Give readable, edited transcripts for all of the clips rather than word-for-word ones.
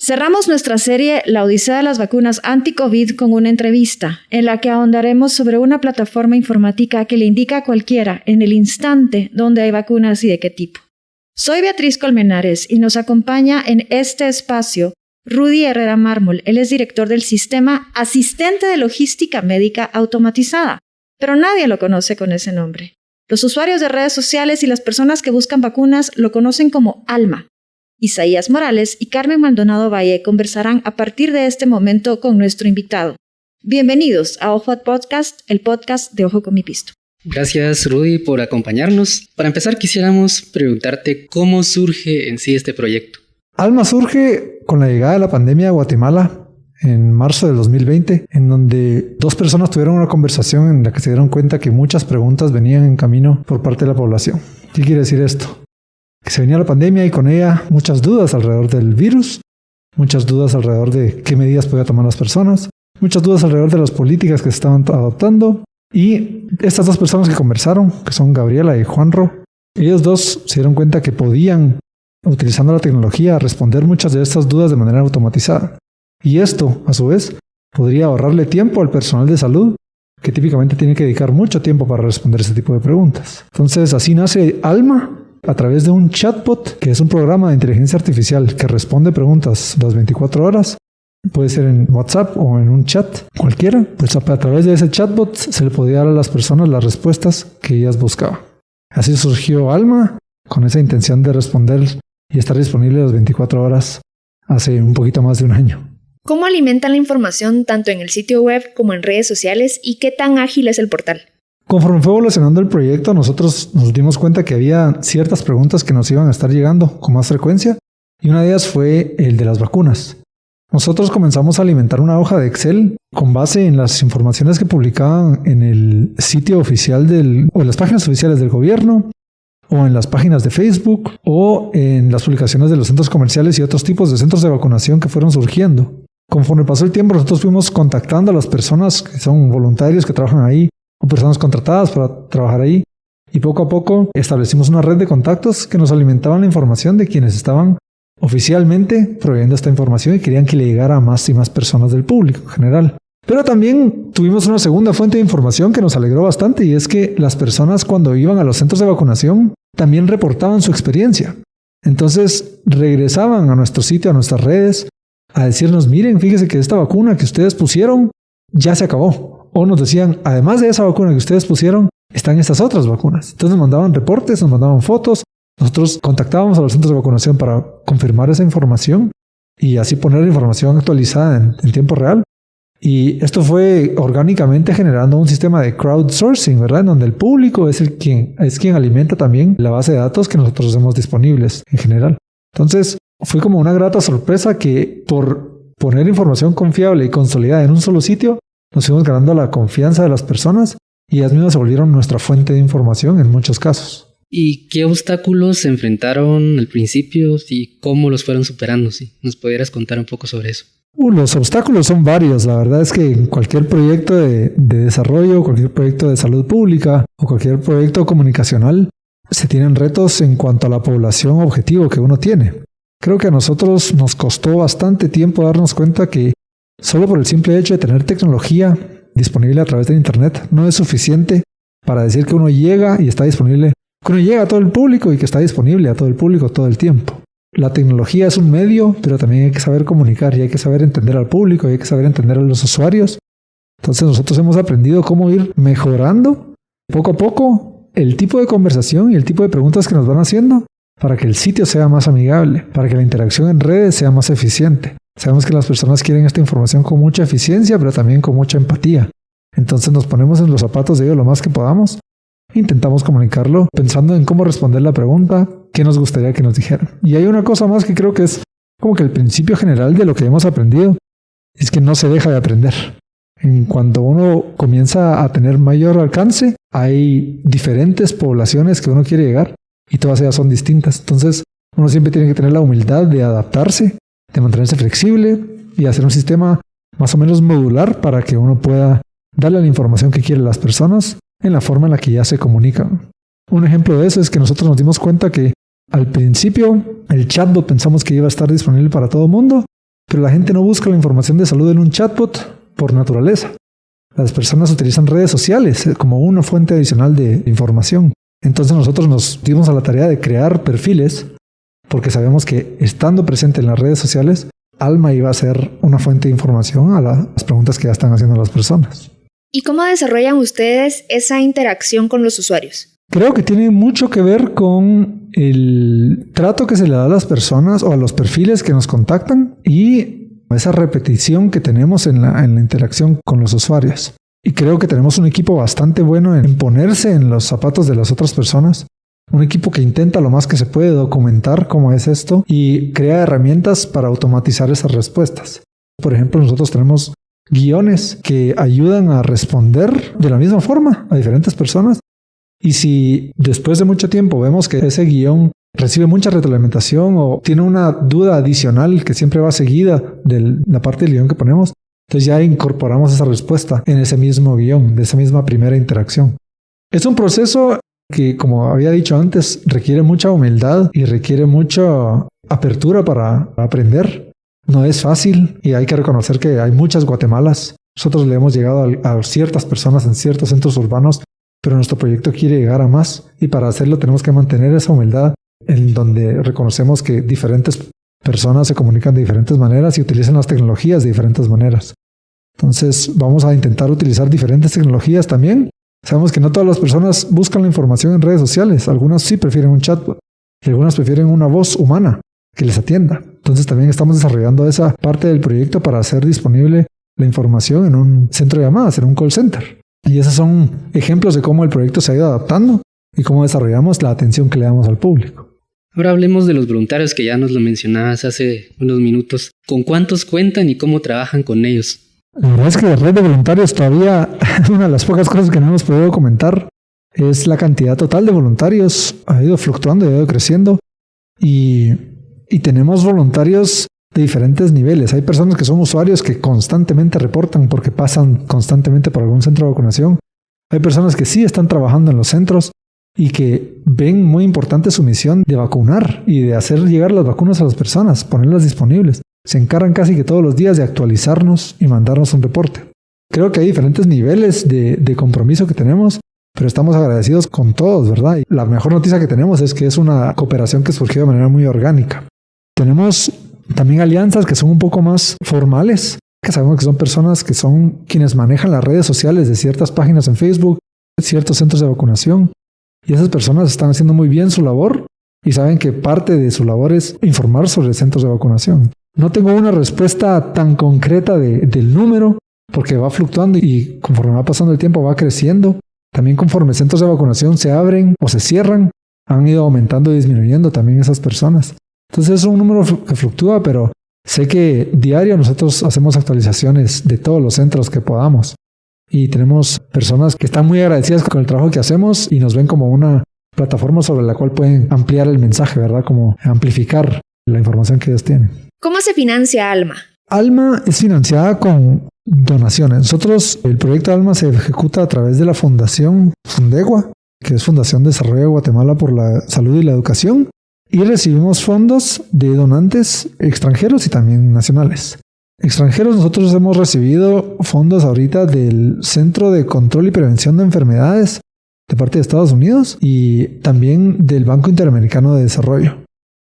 Cerramos nuestra serie La Odisea de las Vacunas Anti-COVID con una entrevista en la que ahondaremos sobre una plataforma informática que le indica a cualquiera en el instante dónde hay vacunas y de qué tipo. Soy Beatriz Colmenares y nos acompaña en este espacio Rudy Herrera Mármol. Él es director del sistema Asistente de Logística Médica Automatizada, pero nadie lo conoce con ese nombre. Los usuarios de redes sociales y las personas que buscan vacunas lo conocen como ALMA. Isaías Morales y Carmen Maldonado Valle conversarán a partir de este momento con nuestro invitado. Bienvenidos a Ojo Podcast, el podcast de Ojo con mi Pisto. Gracias, Rudy, por acompañarnos. Para empezar, quisiéramos preguntarte cómo surge en sí este proyecto. ALMA surge con la llegada de la pandemia a Guatemala en marzo del 2020, en donde dos personas tuvieron una conversación en la que se dieron cuenta que muchas preguntas venían en camino por parte de la población. ¿Qué quiere decir esto? Que se venía la pandemia y con ella muchas dudas alrededor del virus, muchas dudas alrededor de qué medidas podían tomar las personas, muchas dudas alrededor de las políticas que se estaban adoptando. Y estas dos personas que conversaron, que son Gabriela y Juanro, ellos dos se dieron cuenta que podían, utilizando la tecnología, responder muchas de estas dudas de manera automatizada. Y esto, a su vez, podría ahorrarle tiempo al personal de salud, que típicamente tiene que dedicar mucho tiempo para responder ese tipo de preguntas. Entonces, así nace ALMA, a través de un chatbot, que es un programa de inteligencia artificial que responde preguntas las 24 horas. Puede ser en WhatsApp o en un chat, cualquiera. Pues a través de ese chatbot se le podía dar a las personas las respuestas que ellas buscaban. Así surgió ALMA, con esa intención de responder y estar disponible las 24 horas hace un poquito más de un año. ¿Cómo alimentan la información tanto en el sitio web como en redes sociales y qué tan ágil es el portal? Conforme fue evolucionando el proyecto, nosotros nos dimos cuenta que había ciertas preguntas que nos iban a estar llegando con más frecuencia, y una de ellas fue el de las vacunas. Nosotros comenzamos a alimentar una hoja de Excel con base en las informaciones que publicaban en el sitio oficial o en las páginas oficiales del gobierno, o en las páginas de Facebook, o en las publicaciones de los centros comerciales y otros tipos de centros de vacunación que fueron surgiendo. Conforme pasó el tiempo, nosotros fuimos contactando a las personas que son voluntarios que trabajan ahí, o personas contratadas para trabajar ahí, y poco a poco establecimos una red de contactos que nos alimentaban la información de quienes estaban oficialmente proveyendo esta información y querían que le llegara a más y más personas del público en general. Pero también tuvimos una segunda fuente de información que nos alegró bastante, y es que las personas, cuando iban a los centros de vacunación, también reportaban su experiencia. Entonces regresaban a nuestro sitio, a nuestras redes, a decirnos: miren, fíjense que esta vacuna que ustedes pusieron ya se acabó. O nos decían: además de esa vacuna que ustedes pusieron, están estas otras vacunas. Entonces nos mandaban reportes, nos mandaban fotos. Nosotros contactábamos a los centros de vacunación para confirmar esa información y así poner la información actualizada en tiempo real. Y esto fue orgánicamente generando un sistema de crowdsourcing, ¿verdad? En donde el público es quien alimenta también la base de datos que nosotros tenemos disponibles en general. Entonces fue como una grata sorpresa que por poner información confiable y consolidada en un solo sitio, nos fuimos ganando la confianza de las personas y ellas mismas se volvieron nuestra fuente de información en muchos casos. ¿Y qué obstáculos se enfrentaron al principio y cómo los fueron superando? Si nos pudieras contar un poco sobre eso. Los obstáculos son varios. La verdad es que en cualquier proyecto de desarrollo, cualquier proyecto de salud pública o cualquier proyecto comunicacional, se tienen retos en cuanto a la población objetivo que uno tiene. Creo que a nosotros nos costó bastante tiempo darnos cuenta que solo por el simple hecho de tener tecnología disponible a través de Internet no es suficiente para decir que uno llega y está disponible, que uno llega a todo el público y que está disponible a todo el público todo el tiempo. La tecnología es un medio, pero también hay que saber comunicar y hay que saber entender al público y hay que saber entender a los usuarios. Entonces nosotros hemos aprendido cómo ir mejorando poco a poco el tipo de conversación y el tipo de preguntas que nos van haciendo para que el sitio sea más amigable, para que la interacción en redes sea más eficiente. Sabemos que las personas quieren esta información con mucha eficiencia, pero también con mucha empatía. Entonces nos ponemos en los zapatos de ellos lo más que podamos. Intentamos comunicarlo pensando en cómo responder la pregunta, qué nos gustaría que nos dijeran. Y hay una cosa más que creo que es como que el principio general de lo que hemos aprendido, es que no se deja de aprender. En cuanto uno comienza a tener mayor alcance, hay diferentes poblaciones que uno quiere llegar y todas ellas son distintas. Entonces uno siempre tiene que tener la humildad de adaptarse, de mantenerse flexible y hacer un sistema más o menos modular para que uno pueda darle la información que quieren las personas en la forma en la que ya se comunican. Un ejemplo de eso es que nosotros nos dimos cuenta que al principio el chatbot pensamos que iba a estar disponible para todo el mundo pero la gente no busca la información de salud en un chatbot por naturaleza. Las personas utilizan redes sociales como una fuente adicional de información. Entonces nosotros nos dimos a la tarea de crear perfiles porque sabemos que estando presente en las redes sociales, Alma iba a ser una fuente de información a las preguntas que ya están haciendo las personas. ¿Y cómo desarrollan ustedes esa interacción con los usuarios? Creo que tiene mucho que ver con el trato que se le da a las personas o a los perfiles que nos contactan y esa repetición que tenemos en la interacción con los usuarios. Y creo que tenemos un equipo bastante bueno en ponerse en los zapatos de las otras personas. Un equipo que intenta lo más que se puede documentar cómo es esto y crea herramientas para automatizar esas respuestas. Por ejemplo, nosotros tenemos guiones que ayudan a responder de la misma forma a diferentes personas. Y si después de mucho tiempo vemos que ese guión recibe mucha retroalimentación o tiene una duda adicional que siempre va seguida de la parte del guión que ponemos, entonces ya incorporamos esa respuesta en ese mismo guión, de esa misma primera interacción. Es un proceso que, como había dicho antes, requiere mucha humildad y requiere mucha apertura para aprender. No es fácil y hay que reconocer que hay muchas Guatemalas. Nosotros le hemos llegado a ciertas personas en ciertos centros urbanos, pero nuestro proyecto quiere llegar a más y para hacerlo tenemos que mantener esa humildad en donde reconocemos que diferentes personas se comunican de diferentes maneras y utilizan las tecnologías de diferentes maneras. Entonces vamos a intentar utilizar diferentes tecnologías también. Sabemos que no todas las personas buscan la información en redes sociales. Algunas sí prefieren un chatbot y algunas prefieren una voz humana que les atienda. Entonces también estamos desarrollando esa parte del proyecto para hacer disponible la información en un centro de llamadas, en un call center. Y esos son ejemplos de cómo el proyecto se ha ido adaptando y cómo desarrollamos la atención que le damos al público. Ahora hablemos de los voluntarios que ya nos lo mencionabas hace unos minutos. ¿Con cuántos cuentan y cómo trabajan con ellos? La verdad es que la red de voluntarios todavía, una de las pocas cosas que no hemos podido comentar es la cantidad total de voluntarios. Ha ido fluctuando, ha ido creciendo y tenemos voluntarios de diferentes niveles. Hay personas que son usuarios que constantemente reportan porque pasan constantemente por algún centro de vacunación. Hay personas que sí están trabajando en los centros y que ven muy importante su misión de vacunar y de hacer llegar las vacunas a las personas, ponerlas disponibles. Se encargan casi que todos los días de actualizarnos y mandarnos un reporte. Creo que hay diferentes niveles de compromiso que tenemos, pero estamos agradecidos con todos, ¿verdad? Y la mejor noticia que tenemos es que es una cooperación que surgió de manera muy orgánica. Tenemos también alianzas que son un poco más formales, que sabemos que son personas que son quienes manejan las redes sociales de ciertas páginas en Facebook, ciertos centros de vacunación. Y esas personas están haciendo muy bien su labor y saben que parte de su labor es informar sobre centros de vacunación. No tengo una respuesta tan concreta del número porque va fluctuando y conforme va pasando el tiempo va creciendo. También conforme centros de vacunación se abren o se cierran, han ido aumentando y disminuyendo también esas personas. Entonces es un número que fluctúa, pero sé que diario nosotros hacemos actualizaciones de todos los centros que podamos. Y tenemos personas que están muy agradecidas con el trabajo que hacemos y nos ven como una plataforma sobre la cual pueden ampliar el mensaje, ¿verdad? Como amplificar la información que ellos tienen. ¿Cómo se financia Alma? Alma es financiada con donaciones. Nosotros, el proyecto Alma se ejecuta a través de la Fundación Fundegua, que es Fundación de Desarrollo de Guatemala por la Salud y la Educación, y recibimos fondos de donantes extranjeros y también nacionales. Extranjeros, nosotros hemos recibido fondos ahorita del Centro de Control y Prevención de Enfermedades de parte de Estados Unidos y también del Banco Interamericano de Desarrollo.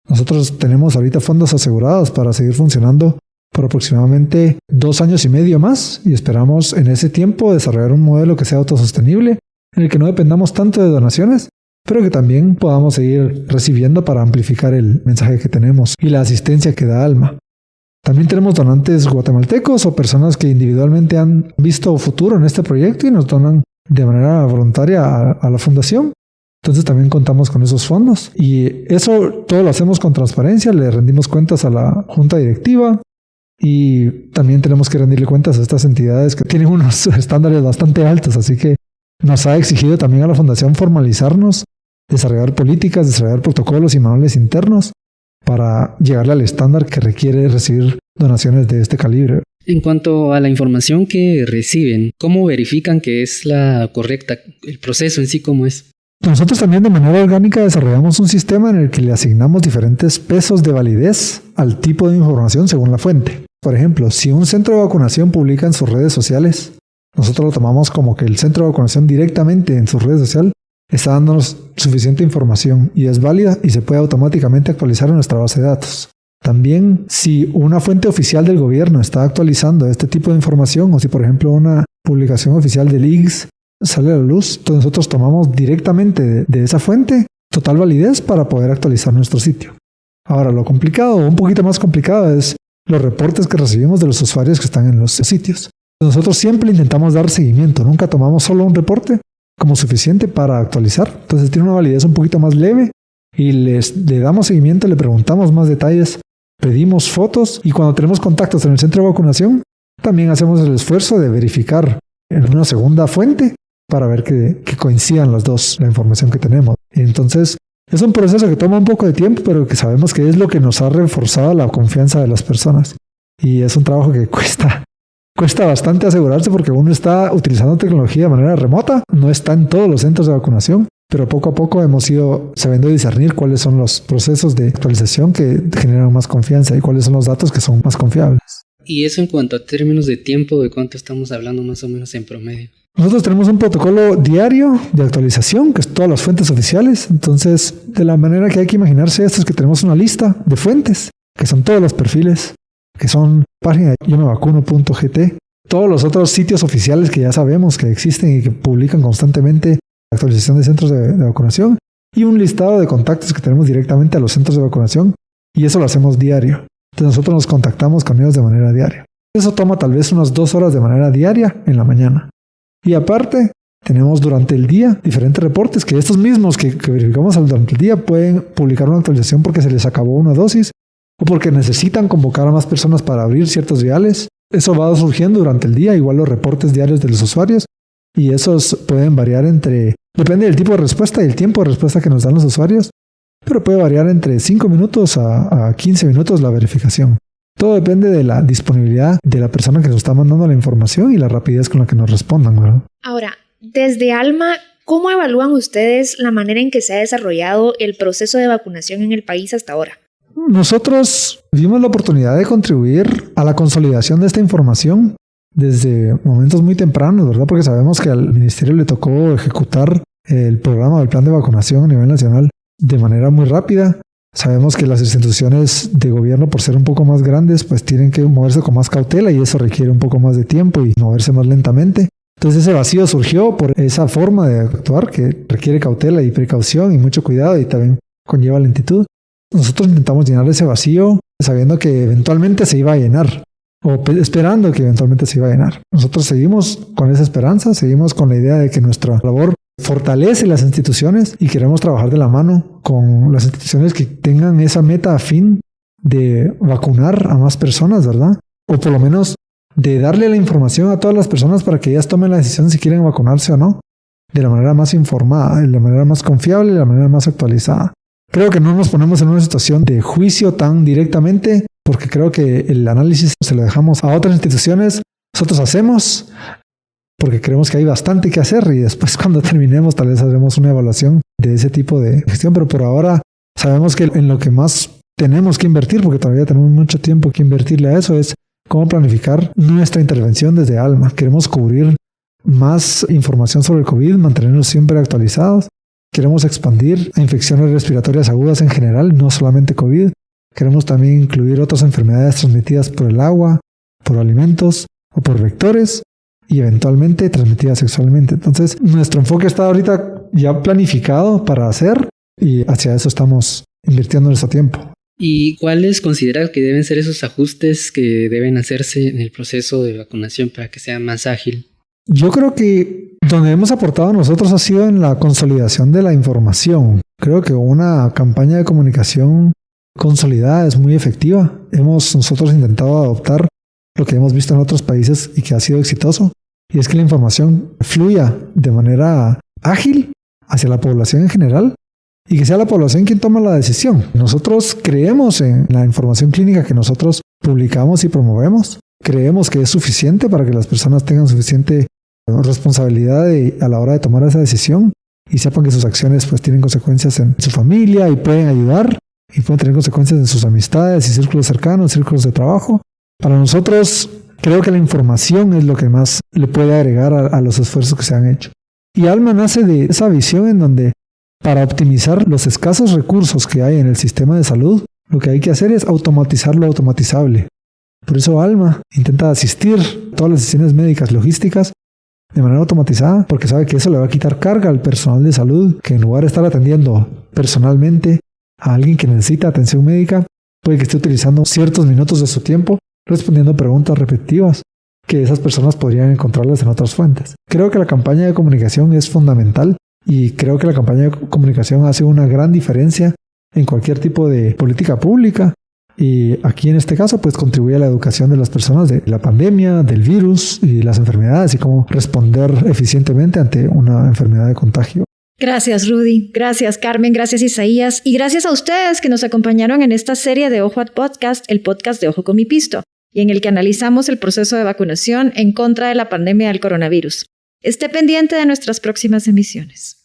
Nosotros tenemos ahorita fondos asegurados para seguir funcionando por aproximadamente 2 años y medio más y esperamos en ese tiempo desarrollar un modelo que sea autosostenible en el que no dependamos tanto de donaciones, pero que también podamos seguir recibiendo para amplificar el mensaje que tenemos y la asistencia que da Alma. También tenemos donantes guatemaltecos o personas que individualmente han visto futuro en este proyecto y nos donan de manera voluntaria a la fundación. Entonces también contamos con esos fondos y eso todo lo hacemos con transparencia, le rendimos cuentas a la junta directiva y también tenemos que rendirle cuentas a estas entidades que tienen unos estándares bastante altos, así que nos ha exigido también a la fundación formalizarnos, desarrollar políticas, desarrollar protocolos y manuales internos para llegarle al estándar que requiere recibir donaciones de este calibre. En cuanto a la información que reciben, ¿cómo verifican que es la correcta? El proceso en sí, ¿cómo es? Nosotros también de manera orgánica desarrollamos un sistema en el que le asignamos diferentes pesos de validez al tipo de información según la fuente. Por ejemplo, si un centro de vacunación publica en sus redes sociales, nosotros lo tomamos como que el centro de vacunación directamente en sus redes sociales está dándonos suficiente información y es válida y se puede automáticamente actualizar en nuestra base de datos. También, si una fuente oficial del gobierno está actualizando este tipo de información, o si por ejemplo una publicación oficial del IGS sale a la luz, entonces nosotros tomamos directamente de esa fuente total validez para poder actualizar nuestro sitio. Ahora, lo complicado, o un poquito más complicado, es los reportes que recibimos de los usuarios que están en los sitios. Nosotros siempre intentamos dar seguimiento, nunca tomamos solo un reporte como suficiente para actualizar. Entonces tiene una validez un poquito más leve y le damos seguimiento, le preguntamos más detalles, pedimos fotos y cuando tenemos contactos en el centro de vacunación, también hacemos el esfuerzo de verificar en una segunda fuente para ver que coincidan las dos, la información que tenemos. Entonces, es un proceso que toma un poco de tiempo, pero que sabemos que es lo que nos ha reforzado la confianza de las personas. Y es un trabajo que cuesta bastante asegurarse porque uno está utilizando tecnología de manera remota, no está en todos los centros de vacunación, pero poco a poco hemos ido sabiendo discernir cuáles son los procesos de actualización que generan más confianza y cuáles son los datos que son más confiables. Y eso en cuanto a términos de tiempo, ¿de cuánto estamos hablando más o menos en promedio? Nosotros tenemos un protocolo diario de actualización, que es todas las fuentes oficiales. Entonces, de la manera que hay que imaginarse esto es que tenemos una lista de fuentes, que son todos los perfiles, que son página de yomevacuno.gt, todos los otros sitios oficiales que ya sabemos que existen y que publican constantemente actualización de centros de vacunación, y un listado de contactos que tenemos directamente a los centros de vacunación, y eso lo hacemos diario. Entonces nosotros nos contactamos con ellos de manera diaria. Eso toma tal vez unas 2 horas de manera diaria en la mañana. Y aparte, tenemos durante el día diferentes reportes que estos mismos que verificamos durante el día pueden publicar una actualización porque se les acabó una dosis o porque necesitan convocar a más personas para abrir ciertos viales. Eso va surgiendo durante el día, igual los reportes diarios de los usuarios, y esos pueden variar depende del tipo de respuesta y el tiempo de respuesta que nos dan los usuarios, pero puede variar entre 5 minutos a 15 minutos la verificación. Todo depende de la disponibilidad de la persona que nos está mandando la información y la rapidez con la que nos respondan, ¿verdad? Ahora, desde Alma, ¿cómo evalúan ustedes la manera en que se ha desarrollado el proceso de vacunación en el país hasta ahora? Nosotros vimos la oportunidad de contribuir a la consolidación de esta información desde momentos muy tempranos, ¿verdad? Porque sabemos que al ministerio le tocó ejecutar el programa del plan de vacunación a nivel nacional de manera muy rápida. Sabemos que las instituciones de gobierno, por ser un poco más grandes, pues tienen que moverse con más cautela y eso requiere un poco más de tiempo y moverse más lentamente. Entonces ese vacío surgió por esa forma de actuar que requiere cautela y precaución y mucho cuidado y también conlleva lentitud. Nosotros intentamos llenar ese vacío sabiendo que eventualmente se iba a llenar o esperando que eventualmente se iba a llenar. Nosotros seguimos con esa esperanza, seguimos con la idea de que nuestra labor fortalece las instituciones y queremos trabajar de la mano con las instituciones que tengan esa meta a fin de vacunar a más personas, ¿verdad? O por lo menos de darle la información a todas las personas para que ellas tomen la decisión si quieren vacunarse o no, de la manera más informada, de la manera más confiable, de la manera más actualizada. Creo que no nos ponemos en una situación de juicio tan directamente, porque creo que el análisis se lo dejamos a otras instituciones. Nosotros hacemos porque creemos que hay bastante que hacer y después cuando terminemos tal vez haremos una evaluación de ese tipo de gestión, pero por ahora sabemos que en lo que más tenemos que invertir, porque todavía tenemos mucho tiempo que invertirle a eso, es cómo planificar nuestra intervención desde Alma. Queremos cubrir más información sobre el COVID, mantenernos siempre actualizados. Queremos expandir a infecciones respiratorias agudas en general, no solamente COVID. Queremos también incluir otras enfermedades transmitidas por el agua, por alimentos o por vectores y eventualmente transmitidas sexualmente. Entonces, nuestro enfoque está ahorita ya planificado para hacer y hacia eso estamos invirtiendo nuestro tiempo. ¿Y cuáles consideras que deben ser esos ajustes que deben hacerse en el proceso de vacunación para que sea más ágil? Yo creo que donde hemos aportado nosotros ha sido en la consolidación de la información. Creo que una campaña de comunicación consolidada es muy efectiva. Hemos nosotros intentado adoptar lo que hemos visto en otros países y que ha sido exitoso, y es que la información fluya de manera ágil hacia la población en general y que sea la población quien toma la decisión. Nosotros creemos en la información clínica que nosotros publicamos y promovemos. Creemos que es suficiente para que las personas tengan suficiente responsabilidad a la hora de tomar esa decisión y sepan que sus acciones pues tienen consecuencias en su familia y pueden ayudar y pueden tener consecuencias en sus amistades y círculos cercanos, círculos de trabajo. Para nosotros, creo que la información es lo que más le puede agregar a los esfuerzos que se han hecho. Y Alma nace de esa visión en donde, para optimizar los escasos recursos que hay en el sistema de salud, lo que hay que hacer es automatizar lo automatizable. Por eso Alma intenta asistir todas las decisiones médicas logísticas de manera automatizada, porque sabe que eso le va a quitar carga al personal de salud, que en lugar de estar atendiendo personalmente a alguien que necesita atención médica, puede que esté utilizando ciertos minutos de su tiempo respondiendo preguntas repetitivas, que esas personas podrían encontrarlas en otras fuentes. Creo que la campaña de comunicación es fundamental y creo que la campaña de comunicación hace una gran diferencia en cualquier tipo de política pública. Y aquí en este caso pues contribuye a la educación de las personas de la pandemia, del virus y las enfermedades y cómo responder eficientemente ante una enfermedad de contagio. Gracias, Rudy. Gracias, Carmen. Gracias, Isaías. Y gracias a ustedes que nos acompañaron en esta serie de Ojo at Podcast, el podcast de Ojo con mi Pisto, y en el que analizamos el proceso de vacunación en contra de la pandemia del coronavirus. Esté pendiente de nuestras próximas emisiones.